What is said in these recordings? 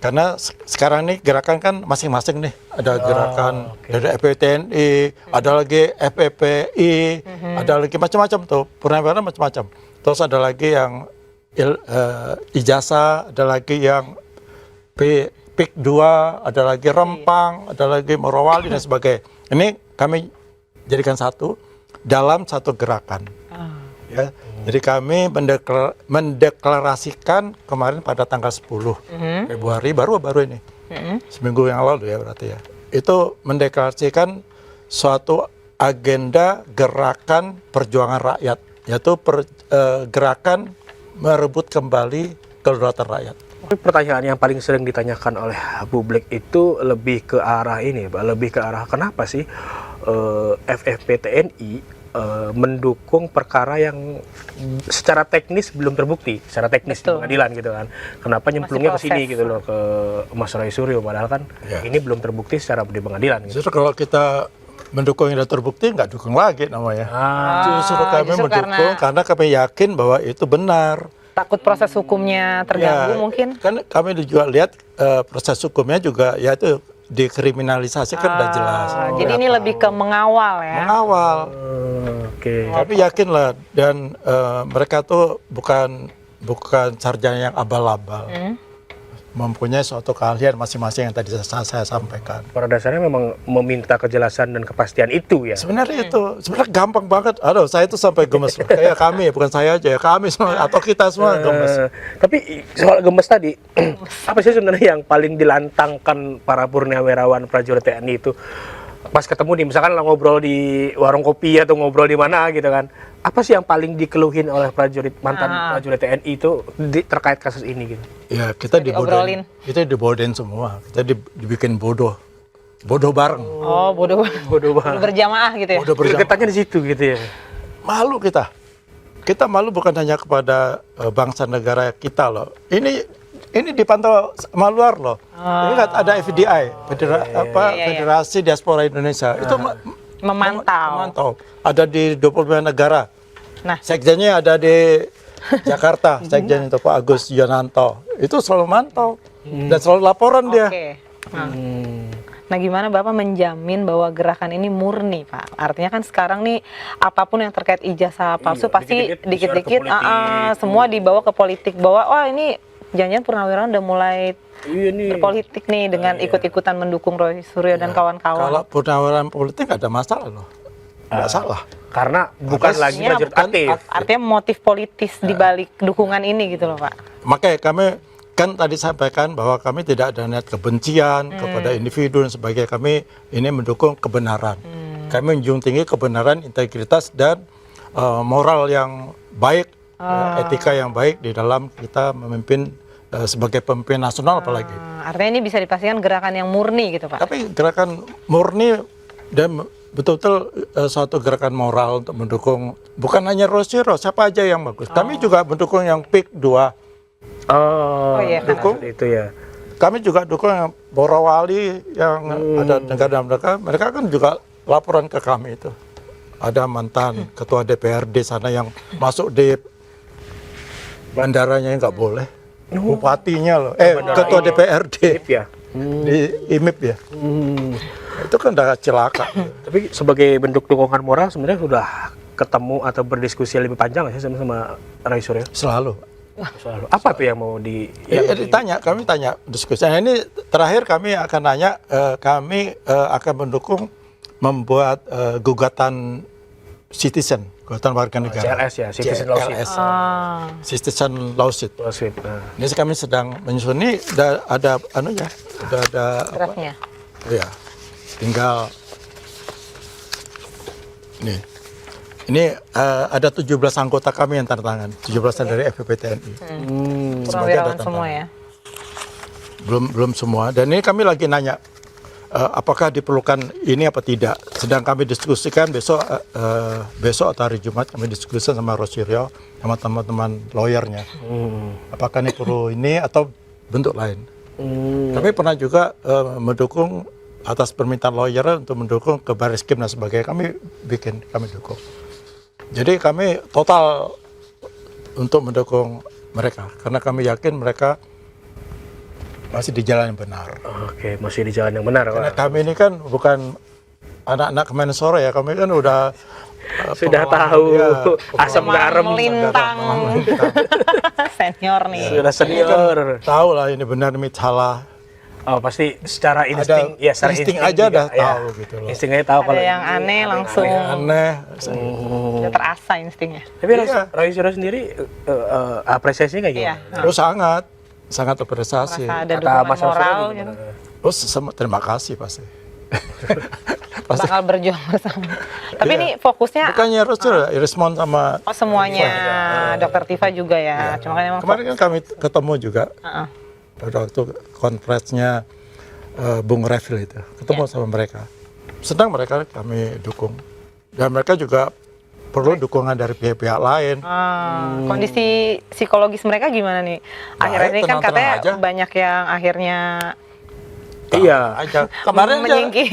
Karena sekarang nih gerakan kan masing-masing nih. Ada gerakan dari FPTNI, ada lagi FPPI, ada lagi macam-macam tuh. Purnawirawan macam-macam. Terus ada lagi yang ijazah, ada lagi yang PIK 2, ada lagi Rempang, ada lagi Morowali dan sebagainya. Ini kami jadikan satu dalam satu gerakan. Ya. Jadi kami mendeklarasikan kemarin pada tanggal 10 Februari, baru ini, seminggu yang lalu ya berarti ya. Itu mendeklarasikan suatu agenda gerakan perjuangan rakyat, yaitu gerakan merebut kembali kedaulatan rakyat. Pertanyaan yang paling sering ditanyakan oleh publik itu lebih ke arah ini, Pak. Lebih ke arah kenapa sih FFP-TNI mendukung perkara yang secara teknis belum terbukti, secara teknis di pengadilan gitu kan. Kenapa nyemplungnya ke sini gitu loh, ke Mas Roy Suryo, padahal kan ini belum terbukti secara di pengadilan. Gitu. Justru kalau kita mendukung yang sudah terbukti, nggak dukung lagi namanya. Justru kami mendukung karena kami yakin bahwa itu benar. Takut proses hukumnya terganggu mungkin? Kan kami juga lihat proses hukumnya juga ya itu dikriminalisasi kan udah jelas. Jadi ini lebih ke mengawal ya? Mengawal. Oke. Tapi yakin lah dan mereka tuh bukan sarjana yang abal-abal. Mempunyai suatu keahlian masing-masing yang tadi saya sampaikan. Pada dasarnya memang meminta kejelasan dan kepastian itu ya. Sebenarnya sebenarnya gampang banget. Aduh, saya itu sampai gemes loh. Kayak kami, bukan saya aja ya, kami semua atau kita semua gemes. Tapi soal gemes tadi, apa sih sebenarnya yang paling dilantangkan para purnawirawan prajurit TNI itu? Pas ketemu nih, misalkan ngobrol di warung kopi atau ngobrol di mana gitu kan. Apa sih yang paling dikeluhin oleh mantan prajurit TNI itu terkait kasus ini gitu? Ya kita dibodohin. Kita dibodohin semua. Kita dibikin bodoh bareng. Oh, bodoh bareng. Berjamaah gitu ya? Bodoh berjamaah. Ketanya di situ gitu ya? Malu kita. Kita malu bukan hanya kepada bangsa negara kita loh. Ini dipantau sama luar loh. Ini ada FDI, Federasi Diaspora Indonesia. Itu memantau. Ada di 25 negara. Nah, sekjennya ada di Jakarta, sekjen itu Pak Agus Yonanto. Itu selalu mantau dan selalu laporan dia. Nah, gimana Bapak menjamin bahwa gerakan ini murni, Pak? Artinya kan sekarang nih apapun yang terkait ijazah palsu pasti dikit-dikit semua dibawa ke politik, bahwa ini jangan-jangan purnawirawan udah mulai berpolitik nih dengan ikut-ikutan mendukung Roy Suryo dan kawan-kawan. Kalau purnawirawan politik nggak ada masalah loh. Nggak salah. Karena bukan lagi prajurit aktif. Artinya motif politis di balik dukungan ini gitu loh, Pak. Makanya kami kan tadi sampaikan bahwa kami tidak ada niat kebencian kepada individu dan sebagainya. Kami ini mendukung kebenaran. Kami menjunjung tinggi kebenaran, integritas dan moral yang baik, etika yang baik di dalam kita memimpin sebagai pemimpin nasional apalagi. Artinya ini bisa dipastikan gerakan yang murni gitu, Pak. Tapi gerakan murni dan betul-betul suatu gerakan moral untuk mendukung bukan hanya Roy Suryo, siapa aja yang bagus. Kami juga mendukung yang PIK 2. Dukung itu ya. Kami juga dukung yang Morowali yang ada negara-negara. Mereka kan juga laporan ke kami itu. Ada mantan ketua DPRD sana yang masuk di bandaranya nggak boleh. Bupatinya loh. Ketua DPRD. Di IMIP ya. Itu kan udah celaka. Tapi sebagai bentuk dukungan moral sebenarnya sudah ketemu atau berdiskusi lebih panjang nggak sih sama Roy Suryo? Selalu. Apa tuh yang mau kami tanya diskusi. Nah, ini terakhir kami akan nanya, kami akan mendukung membuat gugatan citizen, gugatan warga negara. CLS ya, citizen lawsuit. Citizen lawsuit. Ini kami sedang menyusun, ini udah ada udah ada draftnya. Iya. Tinggal nih. Ini ada 17 anggota kami yang tanda tangan, 17 dari FPP-TNI. Purnawirawan semua ya? Belum semua. Dan ini kami lagi nanya, apakah diperlukan ini apa tidak. Sedang kami diskusikan besok atau hari Jumat kami diskusikan sama Roy Suryo, sama teman-teman lawyernya. Apakah ini perlu ini atau bentuk lain. Kami pernah juga mendukung atas permintaan lawyer untuk mendukung ke Bariskim dan sebagainya. Kami dukung. Jadi kami total untuk mendukung mereka karena kami yakin mereka masih di jalan yang benar. Oke, masih di jalan yang benar. Karena Pak. kami ini kan bukan anak-anak Kemenpora ya, kami kan udah Sudah pengalaman, tahu ya, asam Pengalaman garam. melintang. Sudah Senior nih. senior. Tahu lah ini benar ini salah. Oh, pasti secara insting, ya secara insting aja juga, udah tahu gitu loh. Insting aja tahu Ada kalau yang ini aneh ada langsung. Yang aneh. Udah terasa instingnya. Tapi Iya. Roy Suryo sendiri apresiasinya kayak Iya. gimana? Terus sangat apresiasi. Merasa ada Kata dukungan Mas Roy Suryo moral gimana? gitu. Terus terima kasih pasti. Pasti. Bakal berjuang bersama. Tapi Iya. ini fokusnya Bukannya Roger respon sama semuanya Dokter Tifa juga ya. Cuma kan emang kemarin kan kami ketemu juga Heeh. pada waktu konferensinya Bung Refil itu ketemu sama mereka. Sedang mereka kami dukung dan mereka juga perlu dukungan dari pihak-pihak lain. Kondisi psikologis mereka gimana nih? Akhir-akhir ini kan tenang-tenang katanya aja. banyak yang akhirnya Iya. Aja kemarin menyingkir.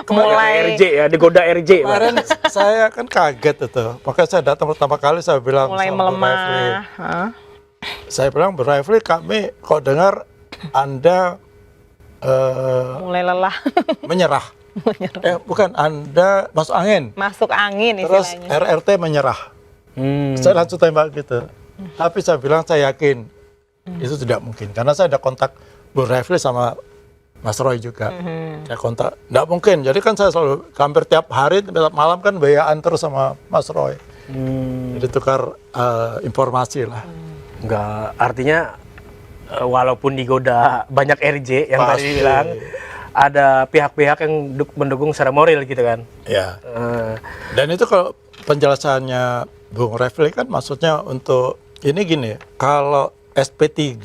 Mulai Mulai RJ ya, digoda RJ. Pak. kemarin saya kan kaget itu. Makanya saya datang pertama kali saya bilang mulai sama Bung Refli. melemah. Heeh. Saya bilang Bung Refli, kami kok dengar Anda Mulai lelah. menyerah. Bukan, Anda masuk angin. Masuk angin Terus istilahnya. RRT menyerah. Saya langsung tembak gitu. Tapi saya bilang saya yakin itu tidak mungkin. Karena saya ada kontak Bung Refli sama Mas Roy juga. Saya kontak. Tidak mungkin. Jadi kan saya selalu, hampir tiap hari, tiap malam kan bayaan terus sama Mas Roy. Jadi tukar informasi lah. Enggak, artinya walaupun digoda banyak RJ yang Pasti. tadi bilang, ada pihak-pihak yang mendukung secara moral gitu kan. Ya. Eh, Dan itu kalau penjelasannya Bung Refli kan maksudnya untuk, ini gini, kalau SP3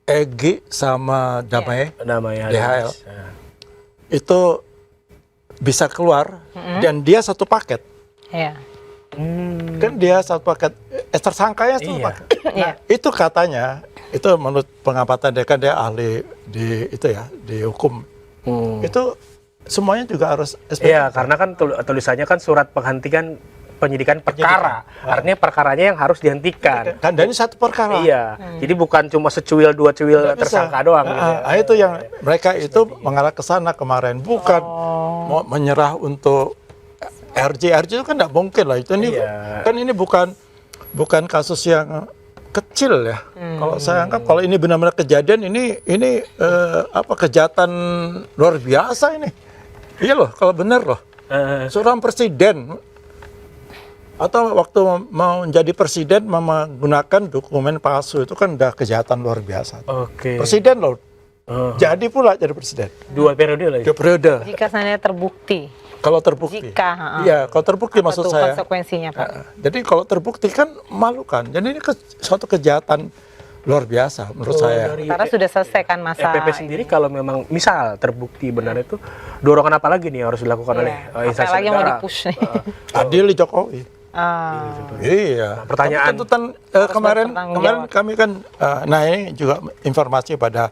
EG sama Damai namanya DHL. Ya. itu bisa keluar dan dia satu paket. Iya. Kan dia satu paket, tersangkanya satu Iya. paket. Iya. Itu katanya, itu menurut pengamatan dia kan dia ahli di itu ya, di hukum. Itu semuanya juga harus SP3. Iya, karena kan tulisannya kan surat penghentian penyidikan perkara. Artinya perkaranya yang harus dihentikan. Kan dan ini satu perkara. Iya. Jadi bukan cuma secuil dua cuil Nggak bisa. tersangka doang gitu ya. Itu yang mereka itu mengarah ke sana kemarin, bukan mau menyerah untuk RJ itu kan tidak mungkin lah. Itu ini Iya. kan ini bukan kasus yang kecil ya. Kalau saya anggap kalau ini benar-benar kejadian ini apa kejahatan luar biasa ini. Iya loh, kalau benar loh. Seorang presiden atau waktu mau menjadi presiden menggunakan dokumen palsu itu kan udah kejahatan luar biasa. Oke. Presiden loh. Jadi pula jadi presiden. 2 periode lagi. 2 periode. Jika seandainya terbukti. Kalau terbukti. Jika, Iya, kalau terbukti Apa maksud tuh saya. konsekuensinya, Pak? Jadi kalau terbukti kan memalukan. Jadi ini suatu kejahatan luar biasa menurut saya. Karena sudah selesai kan masa FPP sendiri kalau memang misal terbukti benar itu, dorongan apa lagi nih yang harus dilakukan oleh instansi apa lagi yang mau negara? di-push nih? Adil di Jokowi. Iya. Pertanyaan. Tapi tuntutan kemarin bertanggung jawab. kami kan, nah ini juga informasi pada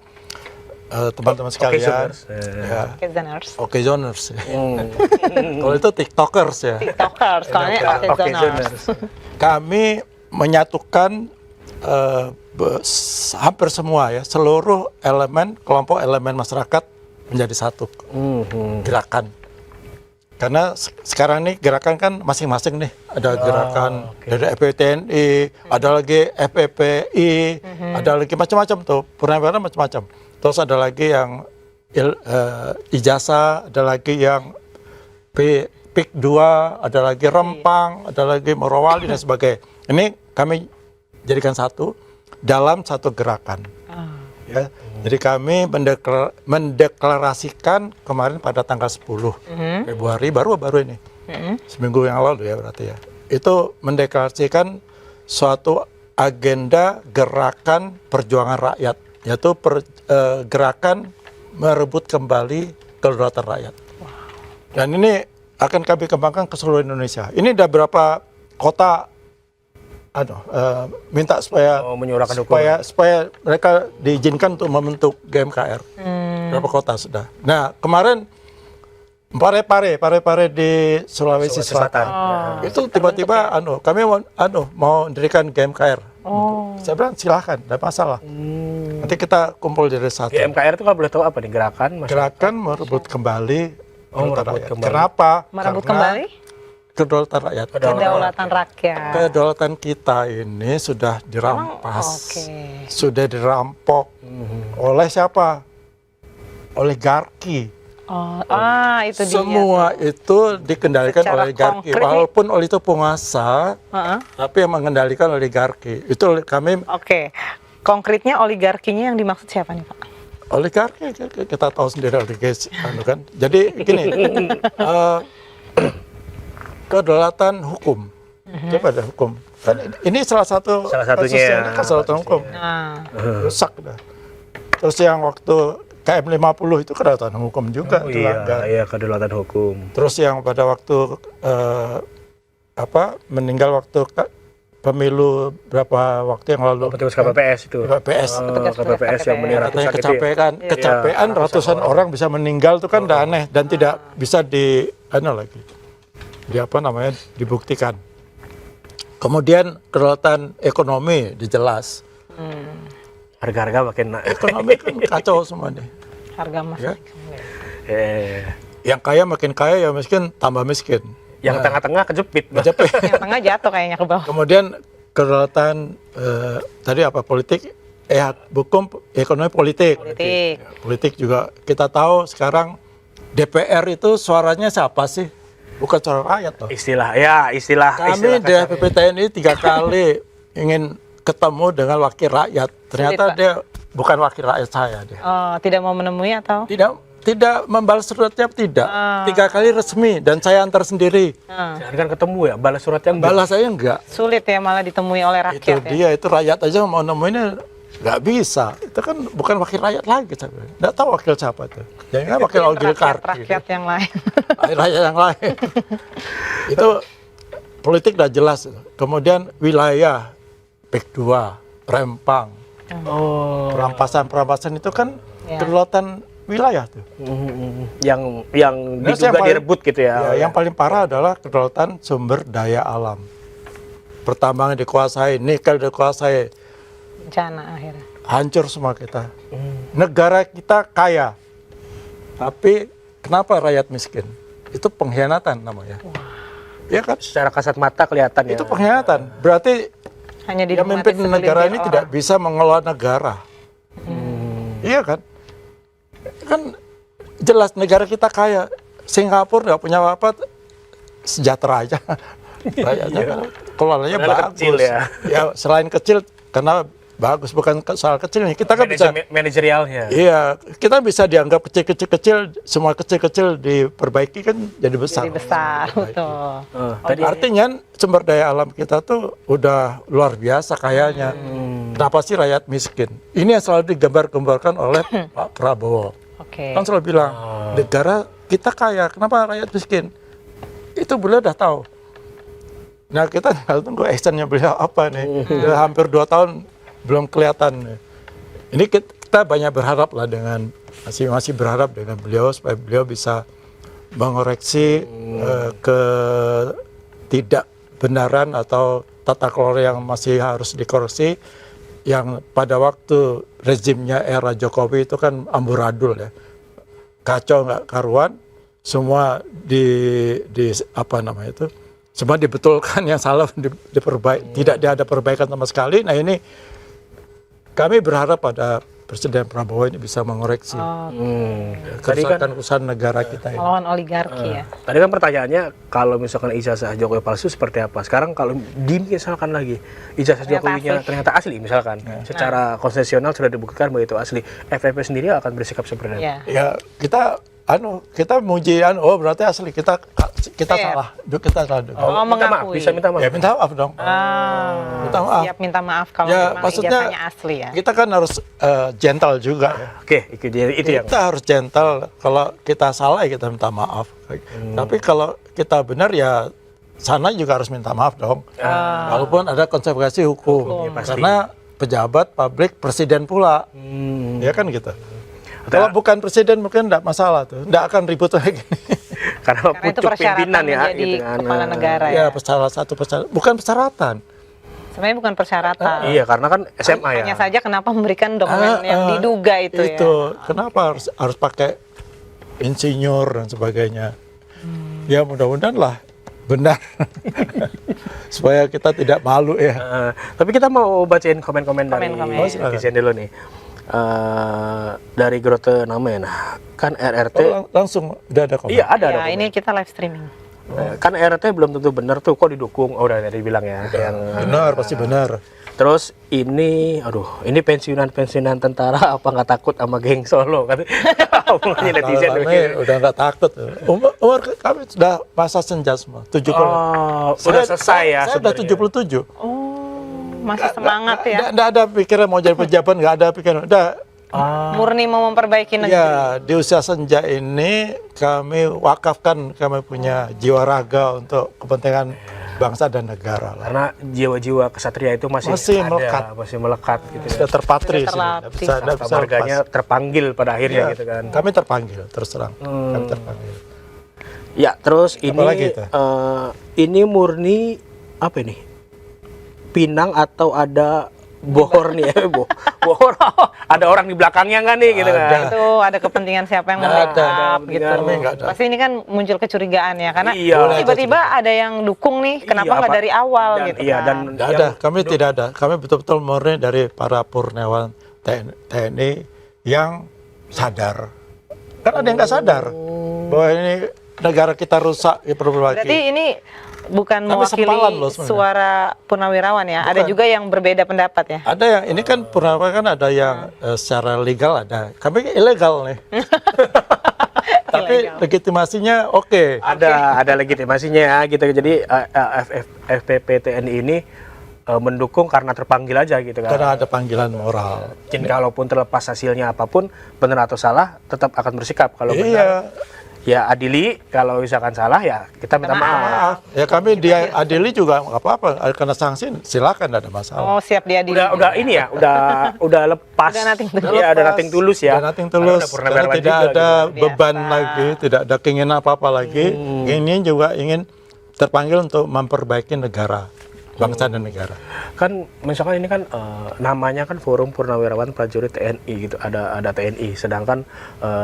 teman-teman sekalian. Ya. Occasioners. Occasioners. Kalau itu TikTokers ya. TikTokers, kalau ini Oke, occasioners. Kami menyatukan hampir semua ya, seluruh kelompok elemen masyarakat menjadi satu gerakan. Karena sekarang nih gerakan kan masing-masing nih, ada gerakan dari FPTNI, ada lagi FPPI, ada lagi macam-macam tuh, purnawirawan macam-macam. Terus ada lagi yang ijazah, ada lagi yang PIK 2, ada lagi Rempang, ada lagi Morowali dan sebagainya. Ini kami jadikan satu dalam satu gerakan. Ya. Jadi kami mendeklarasikan kemarin pada tanggal 10 Februari, baru ini, seminggu yang lalu ya berarti ya. Itu mendeklarasikan suatu agenda gerakan perjuangan rakyat, yaitu gerakan merebut kembali kedaulatan rakyat. Dan ini akan kami kembangkan ke seluruh Indonesia. Ini ada berapa kota minta supaya menyuarakan dukungan. supaya mereka diizinkan untuk membentuk GMKR. Berapa kota sudah. Nah, kemarin Parepare di Sulawesi Selatan. Itu tiba-tiba kami mau mendirikan GMKR. Oh. Saya bilang silahkan, tidak masalah. Nanti kita kumpul jadi satu. Di MKR itu kalau boleh tahu apa nih gerakan? Gerakan merebut kembali kedaulatan merebut rakyat. kembali. Kenapa? Merebut Karena kembali kedaulatan rakyat. kedaulatan rakyat. Kedaulatan kita ini sudah dirampas, Oke. sudah dirampok oleh siapa? Oligarki. Oh, itu dia. Semua itu dikendalikan Secara oleh oligarki. konkret. Walaupun itu penguasa, Heeh. tapi yang mengendalikan oligarki. Itu kami Oke. Konkretnya oligarkinya yang dimaksud siapa nih, Pak? oligarki kita tahu sendiri oligarki kan. Jadi gini, kedaulatan hukum. Coba ada hukum. Kan ini salah satunya satunya. kedaulatan hukum. Nah, Rusak dah. Terus yang waktu KM50 itu kedaulatan hukum juga Oh dilanggar. iya, kedaulatan hukum. Terus yang pada waktu meninggal waktu pemilu berapa waktu yang lalu Petugas KPPS itu. KPPS. KPPS yang meninggal Katanya ratusan itu ya. kecapean ratusan orang bisa meninggal itu kan udah aneh dan tidak bisa dibuktikan. Kemudian kedaulatan ekonomi dijelas. Harga-harga makin naik. Ekonomi kan kacau semua nih. harga emas. Ya. Eh, Yang kaya makin kaya, yang miskin tambah miskin. yang tengah-tengah kejepit. Kejepit. Yang tengah jatuh kayaknya ke bawah. Kemudian kedaulatan tadi apa politik, hukum, ekonomi, politik. Politik. Politik juga kita tahu sekarang DPR itu suaranya siapa sih? Bukan suara rakyat loh. Istilah Kami di FPP TNI 3 kali ingin ketemu dengan wakil rakyat. Ternyata Sulit, Pak. dia bukan wakil rakyat saya dia. Oh, tidak mau menemui atau? Tidak membalas suratnya tidak. 3 kali resmi dan saya antar sendiri. Jangan kan ketemu ya, balas suratnya enggak. Balas saya enggak. Sulit ya malah ditemui oleh Itu rakyat ya. dia, itu rakyat aja mau nemuinnya nggak bisa. Itu kan bukan wakil rakyat lagi. Nggak tahu wakil siapa itu. Jangan wakil oligarki. Rakyat yang lain. Rakyat yang lain. Itu politik udah jelas. Kemudian wilayah PEK 2, Rempang, perampasan itu kan Ya. kedaulatan wilayah tuh. Yang Terus diduga paling- direbut gitu ya. Yang paling parah adalah kedaulatan sumber daya alam. Pertambangan dikuasai, nikel dikuasai, Bencana akhirnya. hancur semua kita. Negara kita kaya, tapi kenapa rakyat miskin? Itu pengkhianatan namanya. Ya kan? Secara kasat mata kelihatan ya. Itu pengkhianatan. Berarti Hanya yang dinikmati memimpin negara ini segelintir tidak orang. bisa mengelola negara. Iya kan? Kan jelas negara kita kaya. Singapura nggak punya apa-apa, sejahtera aja. Rakyatnya kan kelolanya Padahal bagus. kecil ya. Ya selain kecil karena bagus, bukan soal kecil nih. Kita kan bisa, Manajerialnya. iya, kita bisa dianggap kecil-kecil, semua kecil-kecil diperbaiki kan jadi besar. Jadi besar, betul. Tadi Artinya sumber daya alam kita tuh udah luar biasa kayanya. Kenapa sih rakyat miskin? Ini yang selalu digambar-gambarkan oleh Pak Prabowo. Oke. Kan selalu bilang, negara kita kaya, kenapa rakyat miskin? Itu beliau udah tahu. Nah kita tinggal tunggu actionnya beliau apa nih. Udah hampir 2 tahun belum kelihatan. Ini kita banyak berharap lah dengan, masih berharap dengan beliau supaya beliau bisa mengoreksi ketidakbenaran atau tata kelola yang masih harus dikoreksi, yang pada waktu rezimnya era Jokowi itu kan amburadul ya, kacau nggak karuan, semua semua dibetulkan, yang salah diperbaiki, tidak ada perbaikan sama sekali. Nah ini kami berharap pada Presiden Prabowo ini bisa mengoreksi kerusakan negara kita ini. Melawan oligarki ya. Tadi kan pertanyaannya, kalau misalkan ijazah Jokowi palsu seperti apa? Sekarang kalau misalkan lagi ijazah Jokowinya ternyata asli misalkan, secara konstitusional sudah dibuktikan bahwa itu asli, FPP sendiri akan bersikap seperti apa? Iya. Ya kita muji berarti asli, kita salah, kita salah. Oh, Minta maaf, mengakui. bisa minta maaf. Ya minta maaf dong. Minta maaf. Siap minta maaf kalau Ya memang maksudnya ijazahnya asli ya. kita kan harus gentle juga ya. Oke, itu yang Kita harus gentle. Kalau kita salah ya kita minta maaf. Tapi kalau kita benar ya sana juga harus minta maaf dong. Walaupun ada konsekuensi hukum. pasti. Karena pejabat publik, presiden pula. Ya kan gitu. Kalau bukan presiden mungkin enggak masalah tuh. Enggak akan ribut lagi. karena Karena itu pucuk persyaratan pimpinan ya menjadi gitu kan. kepala negara ya. Ya, salah satu persyaratan. Bukan persyaratan. Sebenarnya bukan persyaratan. Iya, karena kan SMA ya. Hanya saja kenapa memberikan dokumen yang diduga itu ya. Kenapa harus pakai insinyur dan sebagainya? Ya mudah-mudahan lah benar. Supaya kita tidak malu ya. Tapi kita mau bacain komen-komen dari Komen-komen. netizen dulu nih. Dari Grote Namen, kan RRT Langsung udah ada komen. iya ada Ya, komen. ini kita live streaming. Kan RRT belum tentu benar tuh, kok didukung. Oh, udah tadi bilang ya. Yang Benar, pasti benar. terus ini ini pensiunan tentara apa nggak takut sama geng Solo kan? Omongannya netizen Kalau begitu. kami udah nggak takut. Umur kami sudah masa senja semua. 70. Udah selesai ya. Saya udah sebenarnya. 77. Masih semangat ya. Nggak ada pikiran mau jadi pejabat, nggak ada pikiran. Udah, Murni mau memperbaiki negeri. ya di usia senja ini kami wakafkan, kami punya jiwa raga untuk kepentingan bangsa dan negara lah. Karena jiwa-jiwa kesatria itu masih ada, melekat. masih melekat gitu. Sudah terpatri Sudah sini. terlatih. Nggak bisa Marganya lepas. terpanggil pada akhirnya Ya, gitu kan. Kami terpanggil, terus terang. Kami terpanggil. Ya, terus ini Apalagi itu? ini murni apa ini? Pinang atau ada bohor nih ya, bohor. Ada orang di belakangnya nggak nih gitu kan? Itu ada kepentingan siapa yang Nggak ada. membackup gitu. Kami nggak ada. Pasti ini kan muncul kecurigaan ya, karena Iya. tiba-tiba ada yang dukung nih, kenapa Iya, nggak apa- dari awal dan- gitu iya, kan. dan Nggak ada, kami tidak ada. Kami betul-betul murni dari para purnawan TNI yang sadar. Kan ada yang nggak sadar bahwa ini negara kita rusak, ya Berarti perbaiki. ini bukan Kami mewakili sempalan loh sebenarnya. suara purnawirawan ya, ada Bukan. juga yang berbeda pendapat ya. Ada yang ini kan purnawan kan ada yang secara legal ada. Kami ilegal nih. Tapi Ilegal. legitimasinya oke. ada legitimasinya ya gitu. Jadi FPP TNI ini mendukung karena terpanggil aja gitu kan. Karena ada panggilan moral. Mungkin kalaupun terlepas hasilnya apapun, benar atau salah, tetap akan bersikap. Kalau benar, Iya. ya adili. Kalau misalkan salah, ya kita minta Minta maaf. Maaf. Ya kami diadili juga nggak apa-apa. Kena sanksi silakan, nggak ada masalah. Oh, siap diadili. Udah ini ya, udah lepas. Udah nothing tulus. Iya, ada nothing tulus ya. Udah nothing tulus. Karena udah Karena purnawirawan tidak juga, ada gitu. beban Biasa. lagi, tidak ada keinginan apa-apa lagi. Ini juga ingin terpanggil untuk memperbaiki negara, bangsa dan negara. Kan misalkan ini kan namanya kan Forum Purnawirawan Prajurit TNI gitu, ada TNI, sedangkan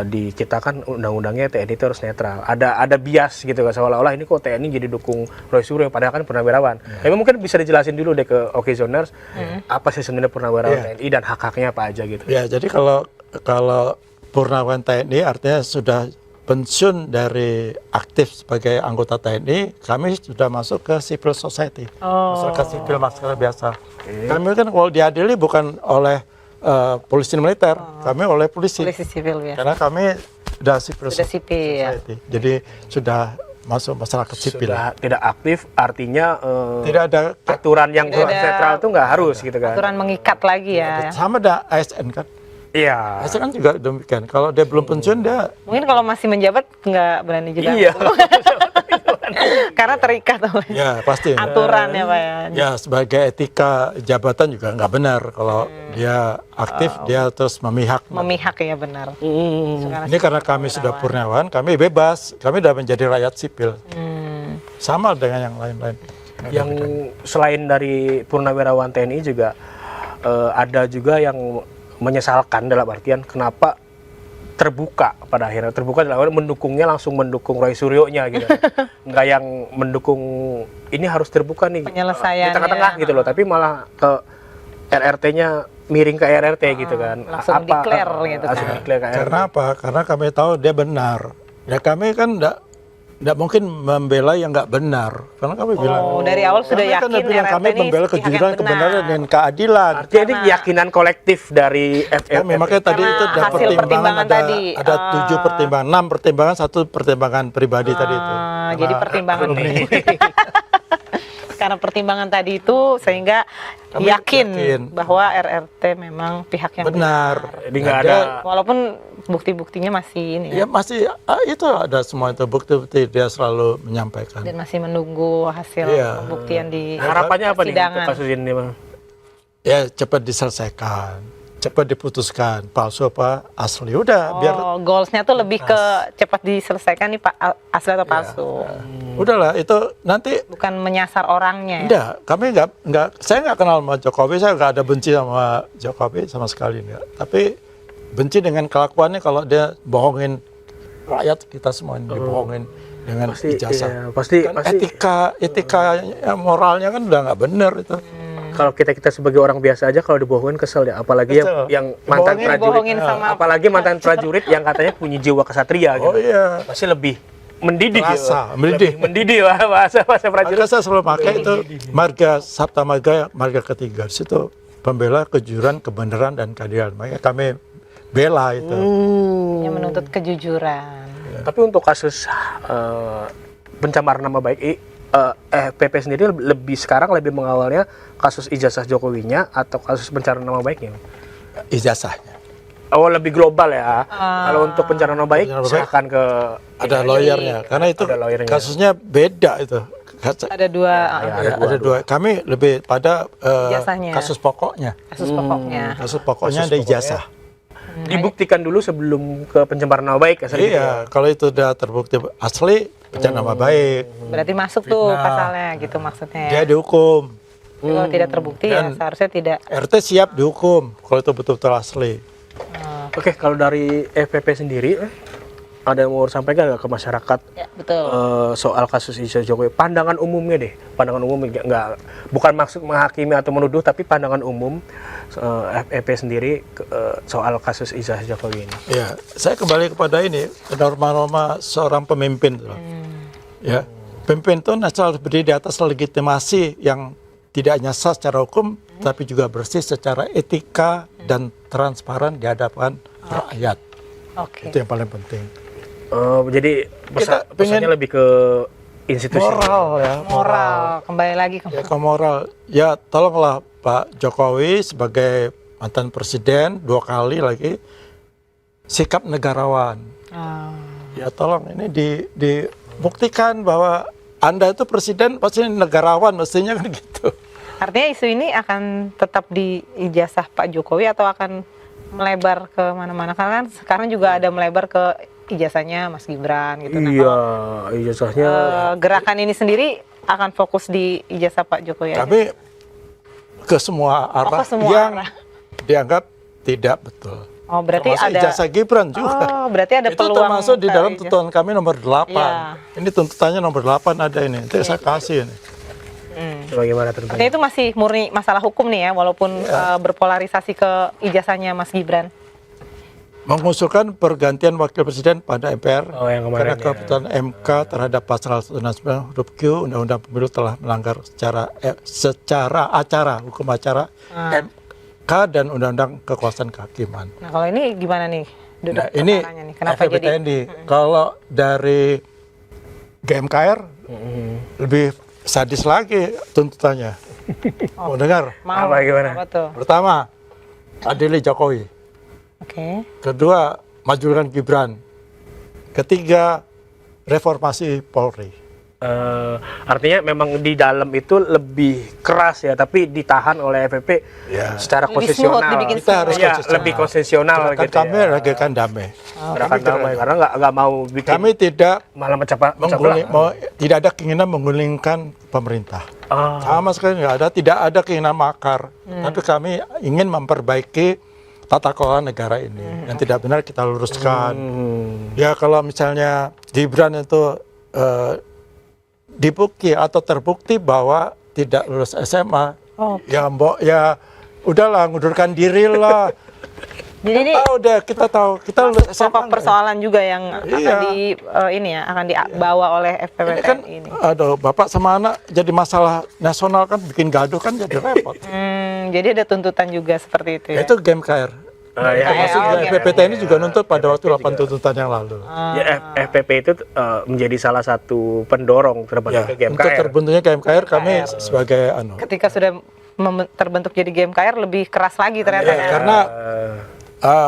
di kita kan undang-undangnya TNI itu harus netral, ada bias gitu kan, seolah-olah ini kok TNI jadi dukung Roy Suryo padahal kan purnawirawan. Tapi mungkin bisa dijelasin dulu deh ke Okizoners apa sih sebenarnya purnawirawan TNI dan hak-haknya apa aja gitu. Ya, jadi kalau purnawan TNI artinya sudah pensiun dari aktif sebagai anggota TNI, kami sudah masuk ke civil society, masyarakat sipil, masyarakat biasa. Kami kan kalau diadili bukan oleh polisi militer, kami oleh polisi. Polisi sipil ya. Karena kami sudah civil Sudah sipil ya. society. Jadi sudah masuk masyarakat sipil. Sudah tidak aktif artinya Tidak ada aturan yang Tidak ada- netral itu nggak harus gitu kan. Aturan mengikat lagi ya. sama ada ASN kan. Iya. ASN kan juga demikian. Kalau dia belum pensiun dia Mungkin kalau masih menjabat nggak berani juga. Iya. Karena terikat oleh ya pasti. aturan ya Pak ya. Ya sebagai etika jabatan juga nggak benar kalau dia aktif dia terus memihak. Memihak ya benar. Ini karena kami sudah purnawan, kami bebas, kami sudah menjadi rakyat sipil. Sama dengan yang lain-lain. Yang selain dari purnawirawan TNI juga ada juga yang menyesalkan dalam artian kenapa terbuka pada akhirnya, terbuka dalam artian mendukungnya langsung mendukung Roy Suryo-nya gitu. Nggak yang mendukung ini harus terbuka nih Penyelesaiannya. di tengah-tengah gitu loh, tapi malah ke RRT-nya miring ke RRT gitu kan. langsung declare gitu kan. langsung declare ke RRT. Karena apa? Karena kami tahu dia benar. Ya kami kan tidak mungkin membela yang nggak benar. Karena kami bilang. Oh, dari awal sudah kami kan yakin bilang RRT kami ini membela pihak yang kejujuran, benar. kebenaran dan keadilan. Artinya ini keyakinan kolektif dari Kami makanya tadi Karena itu ada hasil pertimbangan ada, tadi. ada 7 pertimbangan, 6 pertimbangan, 1 pertimbangan pribadi tadi itu. Jadi pertimbangan karena pertimbangan tadi itu sehingga Kami yakin yakin. bahwa RRT memang pihak yang Benar. Jadi nggak ada Walaupun bukti-buktinya masih ini Ya masih itu ada semua itu bukti-bukti dia selalu menyampaikan. dan masih menunggu hasil Iya. pembuktian di harapannya apa nih persidangan. untuk kasus ini, Bang? Ya cepat diselesaikan. cepat diputuskan palsu apa asli, udah biar goalsnya tuh lebih ke cepat diselesaikan nih Pak, asli atau palsu. udahlah itu nanti. Bukan menyasar orangnya ya. Enggak, kami saya nggak kenal sama Jokowi, saya nggak ada benci sama Jokowi sama sekali enggak. Tapi benci dengan kelakuannya kalau dia bohongin rakyat kita semua, dibohongin dengan ijazah. Pasti Etika moralnya kan udah nggak benar itu. Kalau kita sebagai orang biasa aja kalau dibohongin kesel ya, apalagi Kesel. yang mantan Dibohongin prajurit, sama apalagi mantan prajurit yang katanya punya jiwa kesatria gitu. Oh iya. Pasti lebih mendidih Terasa, gitu. mendidih. Lebih mendidih bahasa prajurit. Maka saya selalu pakai itu Sabta Marga ketiga. Di situ pembela kejujuran, kebenaran dan keadilan. Makanya kami bela itu. Yang menuntut kejujuran. Tapi untuk kasus pencemaran nama baik, FPP sendiri sekarang lebih mengawalnya kasus ijazah Jokowinya atau kasus pencemaran nama baiknya? Ijazahnya. Oh, lebih global ya. Kalau untuk pencemaran nama baik, silahkan ke Ada lawyernya, karena itu ada lawyernya. kasusnya beda itu. Ada dua Ada dua. Kami lebih pada Ijazahnya. kasus pokoknya. kasus pokoknya. Kasus pokoknya ada ijazah. Dibuktikan dulu sebelum ke pencemaran nama baik ya, sering gitu ya? Iya, kalau itu udah terbukti asli, pencemaran nama baik, Berarti masuk tuh pasalnya gitu maksudnya dia ya. dihukum. Kalau tidak terbukti ya Dan- seharusnya tidak. RT siap dihukum kalau itu betul-betul asli. Oke, kalau dari FPP sendiri, ada yang mau sampaikan nggak ke masyarakat Ya, betul. soal kasus ijazah Jokowi? Pandangan umumnya deh, pandangan umum nggak, bukan maksud menghakimi atau menuduh, tapi pandangan umum FPP sendiri soal kasus ijazah Jokowi ini. Ya, saya kembali kepada ini norma-norma seorang pemimpin. Ya, pemimpin itu harus berdiri di atas legitimasi yang tidak hanya sah secara hukum, tapi juga bersih secara etika dan transparan di hadapan rakyat. Oke. Itu yang paling penting. Jadi Kita pesannya pengen lebih ke institusi. Moral ya, Moral, kembali lagi ke Ya, ke moral. Ya, tolonglah Pak Jokowi sebagai mantan presiden 2 kali lagi sikap negarawan. Ya, tolong ini dibuktikan bahwa Anda itu presiden pasti negarawan, mestinya kan gitu. Artinya isu ini akan tetap di ijazah Pak Jokowi atau akan melebar ke mana-mana? Karena kan sekarang juga ada melebar ke ijazahnya Mas Gibran gitu. Nah, Iya, kalau, ijazahnya. gerakan ini sendiri akan fokus di ijazah Pak Jokowi aja? Kami ke semua arah ke semua yang arah. dianggap tidak betul. Oh, berarti Termasuk ada ijazah Gibran juga. Oh, berarti ada Itu peluang termasuk di ke dalam ijazah. tuntutan kami nomor 8. Iya. Ini tuntutannya nomor 8 ada ini. Nanti saya kasih ini. Bagaimana tentunya? Artinya itu masih murni masalah hukum nih ya, walaupun berpolarisasi ke ijazahnya Mas Gibran. Mengusulkan pergantian wakil presiden pada MPR Oh, yang kemarin karena ya. keputusan MK terhadap pasal 169 huruf Q Undang-Undang Pemilu telah melanggar secara hukum acara MK dan Undang-Undang Kekuasaan Kehakiman. Nah, kalau ini gimana nih? Duduk Nah, ini perkaranya nih. Kenapa FPP jadi TNI. Kalau dari GMKR lebih sadis lagi tuntutannya. Mau dengar? mau? Apa, gimana? Apa tuh? Pertama, adili Jokowi. Oke. Kedua, majukan Gibran. Ketiga, reformasi Polri. Artinya memang di dalam itu lebih keras ya, tapi ditahan oleh FPP Ya. secara Lebih konsesional. smooth, dibikin Kita harus Iya, konsesional. lebih konsesional Sedangkan gitu kami ya. ragikan damai. Gerakan damai, karena nggak mau bikin Kami tidak malah mencapai tidak ada keinginan menggulingkan pemerintah. Ah. Sama sekali nggak ada, tidak ada keinginan makar. Tapi kami ingin memperbaiki tata kelola negara ini. Yang tidak benar kita luruskan. Ya kalau misalnya Gibran itu dibukti atau terbukti bahwa tidak lulus SMA, ya mbok ya udahlah ngundurkan diri lah. Jadi ini Kita tahu kita lulus SMA. pokok persoalan juga yang akan Iya. akan dibawa oleh FPP Ini kan, ini. aduh, bapak sama anak jadi masalah nasional kan bikin gaduh kan jadi repot. Jadi ada tuntutan juga seperti itu ya. Itu GMKR. Termasuk oh, juga FPP ini juga nuntut pada waktu 8 tuntutan yang lalu. Ya, FPP itu menjadi salah satu pendorong Ya, terbentuknya untuk GMKR. terbentuknya GMKR kami sebagai Ketika sudah terbentuk jadi GMKR lebih keras lagi ternyata ya. karena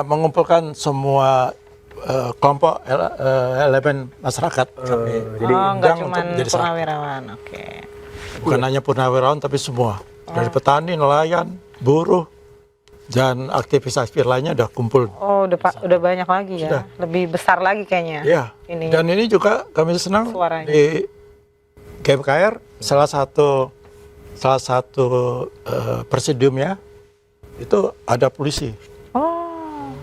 mengumpulkan semua kelompok elemen masyarakat kami. Jadi nggak undang cuma untuk menjadi satu. purnawirawan. Oke. Bukan hanya purnawirawan tapi semua. Dari petani, nelayan, buruh, Dan aktivis-aktivis lainnya udah kumpul. Oh, udah banyak lagi ya. Sudah. Lebih besar lagi kayaknya. Iya. Ini. Dan ini juga kami senang Suaranya. di GMKR salah satu presidiumnya itu ada polisi. Oh,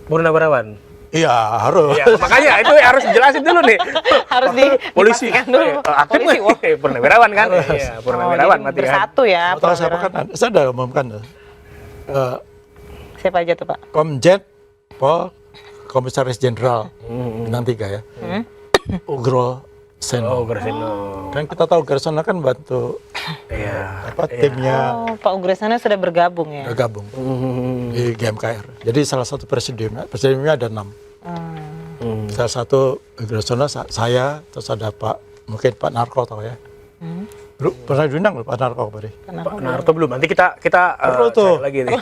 Purnawirawan. Iya, harus. Ya, makanya itu harus dijelasin dulu nih. harus Polisi. dipastikan dulu. Aktif Polisi. wah, purnawirawan kan? Iya, Oh, purnawirawan jadi berarti kan. bersatu ya. Mau tahu siapa kan? Saya sudah umumkan. Siapa aja tuh, Pak? Komjen Pol Komisaris Jenderal bintang 3 ya. Ugro Seno. Oh, Gersino. Dan kita tahu Gerseno kan bantu Iya. timnya Oh, Pak Ugresana sudah bergabung ya. gabung di GMKR. Jadi salah satu presidiumnya ada 6. Salah satu Ugreseno saya, terus ada mungkin Pak Narko tahu ya. Pernah diundang loh Pak Narko tadi. Pak Narto belum. Nanti kita Perlu tuh. cari lagi nih.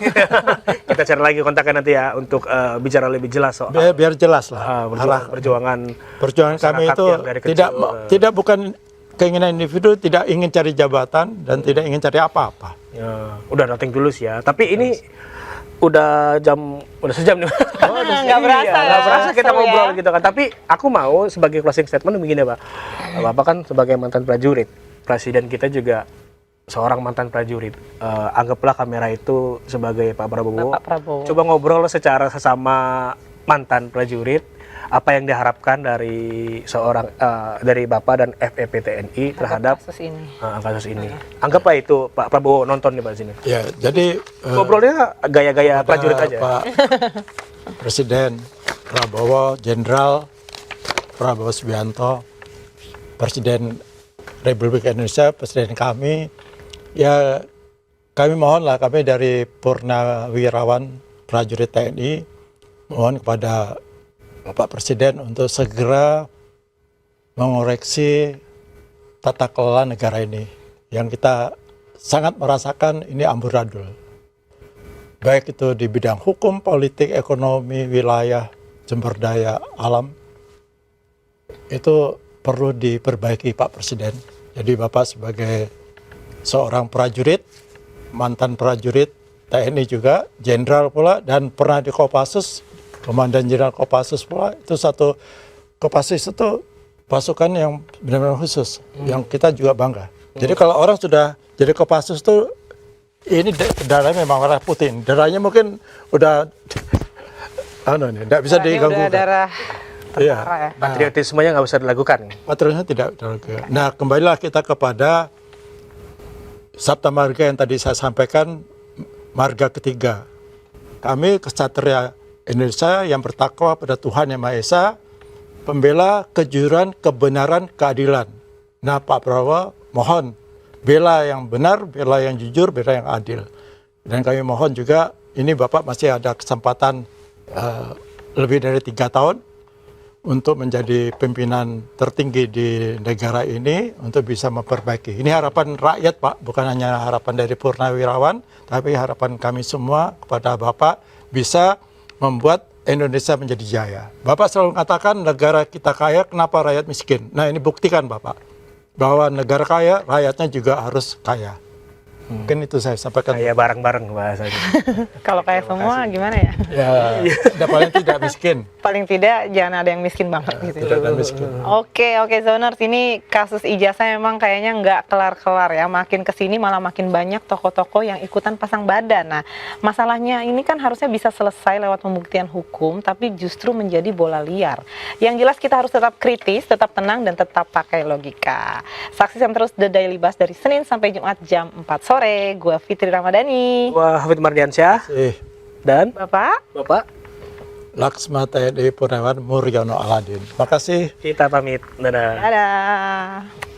Kita cari lagi kontaknya nanti ya untuk bicara lebih jelas soal Biar jelas lah. perjuangan Perjuangan kami masyarakat itu yang dari kecil, tidak bukan keinginan individu, tidak ingin cari jabatan dan tidak ingin cari apa-apa. ya, udah nothing tulus ya. Tapi ini udah sejam nih. Nggak berasa Nggak ya, berasa kita seru ngobrol ya. gitu kan. Tapi aku mau sebagai closing statement begini Pak. Bapak kan sebagai mantan prajurit, presiden kita juga seorang mantan prajurit. Anggaplah kamera itu sebagai Pak Prabowo. Bapak Prabowo. Coba ngobrol secara sesama mantan prajurit. Apa yang diharapkan dari dari Bapak dan FEP TNI terhadap kasus ini. kasus ini. Anggaplah itu Pak Prabowo nonton nih Pak sini. Ya, jadi Ngobrolnya gaya-gaya prajurit aja. Pak Presiden Prabowo, Jenderal Prabowo Subianto, Presiden Republik Indonesia, Presiden kami, ya kami mohonlah, kami dari Purnawirawan Prajurit TNI mohon kepada Bapak Presiden untuk segera mengoreksi tata kelola negara ini yang kita sangat merasakan ini amburadul. Baik itu di bidang hukum, politik, ekonomi, wilayah, sumber daya alam, itu perlu diperbaiki Pak Presiden. Jadi Bapak sebagai seorang prajurit, mantan prajurit TNI juga, jenderal pula, dan pernah di Kopassus, Komandan Jenderal Kopassus pula, itu Kopassus itu pasukan yang benar-benar khusus, yang kita juga bangga. Jadi kalau orang sudah jadi Kopassus itu, ini darahnya memang warna putih, darahnya mungkin udah, tidak bisa diganggu. Udah darah Iya. tentara ya. Patriotismenya nggak bisa dilakukan. Patriotisme tidak. Nah, kembalilah kita kepada Sabta Marga yang tadi saya sampaikan, marga ketiga. Kami kesatria Indonesia yang bertakwa pada Tuhan Yang Maha Esa, pembela kejujuran, kebenaran, keadilan. Nah, Pak Prabowo mohon bela yang benar, bela yang jujur, bela yang adil. Dan kami mohon juga, ini Bapak masih ada kesempatan lebih dari 3 tahun untuk menjadi pimpinan tertinggi di negara ini untuk bisa memperbaiki. Ini harapan rakyat Pak, bukan hanya harapan dari Purnawirawan, tapi harapan kami semua kepada Bapak bisa membuat Indonesia menjadi jaya. Bapak selalu mengatakan negara kita kaya, kenapa rakyat miskin? Nah ini buktikan Bapak, bahwa negara kaya, rakyatnya juga harus kaya. Mungkin itu saya sampaikan. Kayak bareng-bareng bahasanya. Kalau kayak semua gimana ya? Ya, paling tidak miskin. Paling tidak jangan ada yang miskin banget gitu. Tidak ada miskin. Oke, Zoners, ini kasus ijazah memang kayaknya nggak kelar-kelar ya. Makin kesini malah makin banyak tokoh-tokoh yang ikutan pasang badan. Nah, masalahnya ini kan harusnya bisa selesai lewat pembuktian hukum, tapi justru menjadi bola liar. Yang jelas kita harus tetap kritis, tetap tenang, dan tetap pakai logika. Saksikan terus The Daily Buzz dari Senin sampai Jumat jam 4 sore. Gue Fitri Ramadhani. Wah, Hafid Mardiansyah dan Bapak. Laksma TNI Purnawirawan Muryono Aladin. Terima kasih. Kita pamit. Dadah. Dadah.